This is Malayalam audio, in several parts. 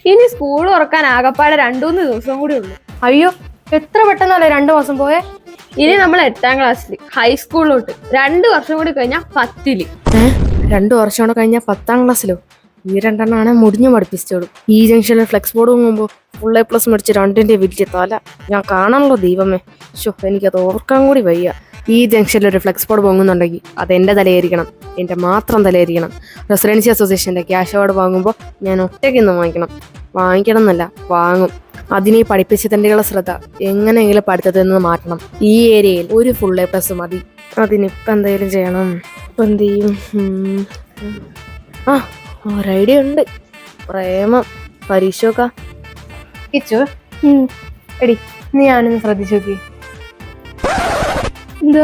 ഇനി സ്കൂൾ തുറക്കാൻ ആകപ്പാടെ 2-3 ദിവസം കൂടി ഉള്ളു. അയ്യോ, എത്ര പെട്ടെന്നല്ലേ 2 മാസം പോയേ. ഇനി നമ്മൾ 8ാം ക്ലാസ്സിൽ ഹൈസ്കൂളിലോട്ട് 2 വർഷം കൂടി കഴിഞ്ഞാൽ 10ല്. 2 വർഷം കൂടെ കഴിഞ്ഞാൽ 10ാം ക്ലാസ്സിലോ? ഈ 2 മുടിഞ്ഞു പഠിപ്പിച്ചോളും. ഈ ജംഗ്ഷനിൽ ഫ്ലെക്സ് ബോർഡ് പോകുമ്പോൾ ഫുൾ A+ മേടിച്ച് 2ന്റെ വലിയ തല ഞാൻ കാണാനുള്ള ദൈവമേ. എനിക്കത് ഓർക്കാൻ കൂടി വയ്യ. ഈ ജംഗ്ഷനിൽ ഒരു ഫ്ലെക്സ് ബോർഡ് പൊങ്ങുന്നുണ്ടെങ്കിൽ അത് എൻ്റെ തലയായിരിക്കണം, എൻ്റെ മാത്രം തലയായിരിക്കണം. റെസിഡൻസി അസോസിയേഷൻ്റെ ക്യാഷ് അവാർഡ് വാങ്ങുമ്പോൾ ഞാൻ ഒറ്റയ്ക്ക് ഇന്ന് വാങ്ങിക്കണം എന്നല്ല, വാങ്ങും. അതിനെ പഠിപ്പിച്ചതിൻ്റെ ശ്രദ്ധ എങ്ങനെയെങ്കിലും പഠിത്തത്തിൽ നിന്ന് മാറ്റണം. ഈ ഏരിയയിൽ ഒരു ഫുൾ A+ മതി. അതിനിപ്പം എന്തെങ്കിലും ചെയ്യണം. ഇപ്പം എന്ത് ചെയ്യും? ഒരു ഐഡിയ ഉണ്ട്. പ്രേമം പരീക്ഷ നോക്കാം. കിച്ചു, എടി നീ ഞാനൊന്ന് ശ്രദ്ധിച്ചു നോക്കി. എന്തോ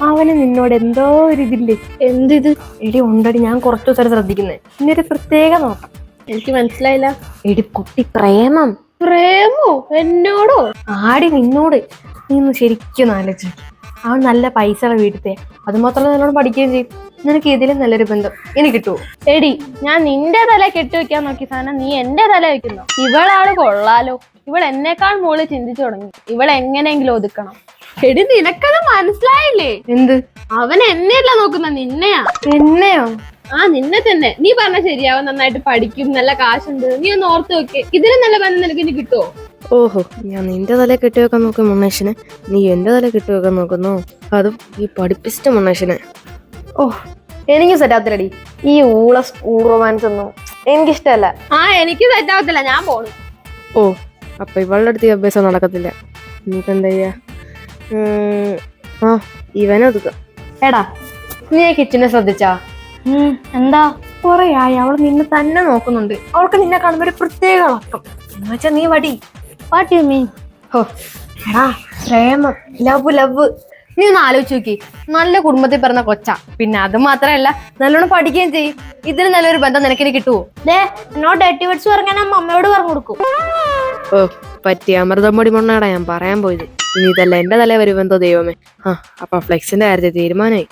അവന് നിന്നോട് എന്തോ ഒരിതില്ലേ? എന്തിത്? എടി ഉണ്ടടി, ഞാൻ കുറച്ചു ദിവസം ശ്രദ്ധിക്കുന്നേ. ഇന്നൊരു പ്രത്യേക നോക്കാം. എനിക്ക് മനസ്സിലായില്ല. എടി കുട്ടി, പ്രേമം. പ്രേമോ? എന്നോടോ? ആടി നിന്നോട്. നീ ഒന്ന് ശരിക്കും ആലോചിച്ചു. അവൻ നല്ല പൈസയുള്ള വീട്ടിലത്തെ, അത് മാത്രമല്ല നല്ലോണം പഠിക്കുകയും ചെയ്യും. നിനക്ക് ഇതിലും നല്ലൊരു ബന്ധം ഇനി കിട്ടുമോ? എടി, ഞാൻ നിന്റെ തല കെട്ടിവെക്കാൻ നോക്കി സാധനം നീ എന്റെ തല വെക്കുന്നു. ഇവളാള് കൊള്ളാലോ. ഇവൾ എന്നെക്കാൾ മുകളിൽ ചിന്തിച്ചു തുടങ്ങി. ഇവളെ എങ്ങനെയെങ്കിലും ഒതുക്കണം. എടി, നിനക്കത് മനസ്സിലായില്ലേ? എന്ത്? അവൻ എന്നെയല്ല നോക്കുന്ന, നിന്നെയാ. എന്നെയോ? നിന്നെ തന്നെ. നീ പറഞ്ഞ ശരിയാവും, നന്നായിട്ട് പഠിക്കും, നല്ല കാശുണ്ട്. നീ ഒന്ന് ഓർത്ത് വെക്ക്. ഇതിലും നല്ല ബന്ധം നിനക്ക് ഇനി കിട്ടുമോ? ഓഹോ, ഞാൻ നിന്റെ തല കെട്ടിവെക്കാൻ നോക്കും മുന്നേഷന്, നീ എന്റെ തല കെട്ടിവെക്കാൻ നോക്കുന്നു. അതും ഈ പഠിപ്പിച്ചിട്ട് മുന്നേഷന്. എനിക്ക് സെറ്റാത്തില്ലടി ഈ ഊള സ്കൂൾ റൊമാൻസ് ഒന്നും. എനിക്കിഷ്ടല്ല. എനിക്ക് സെറ്റാവത്തില്ല. ഞാൻ പോണു. അപ്പൊ ഇവളുടെ അടുത്ത് അഭ്യാസം നടക്കത്തില്ല. ഇനിയിപ്പോ എന്താ ചെയ്യാ? ഇവനൊതുക്ക. എടാ, നീ കിച്ചനെ ശ്രദ്ധിച്ചാ? എന്താ? കൊറേയായി അവൾ നിന്നെ തന്നെ നോക്കുന്നുണ്ട്. അവൾക്ക് നിന്നെ കാണുമ്പോ ഒരു പ്രത്യേക ഇളക്കം. എന്നുവെച്ചാ നീ വടി. What you mean? എടാ, പ്രേമം, ലവ്. നീ ഒന്ന് ആലോചിച്ച് നോക്കി. നല്ല കുടുംബത്തിൽ പിറന്ന കൊച്ച, പിന്നെ അത് മാത്രമല്ല നല്ലോണം പഠിക്കുകയും ചെയ്യും. ഇതിന് നല്ലൊരു ബന്ധം നിനക്കിനി കിട്ടുവോ? എന്നോട് ഡേറ്റി വേർഡ്സ് പറഞ്ഞാൽ ഞാൻ അമ്മയോട് പറഞ്ഞു കൊടുക്കും. പറ്റിയ അമൃതം പൊടി മണ്ണാടാ ഞാൻ പറയാൻ പോയത്. ഇനി ഇതല്ല എന്റെ തല വരുമെന്തോ ദൈവമേ. അപ്പൊ ഫ്ലെക്സിന്റെ കാര്യത്തിൽ തീരുമാനമായി.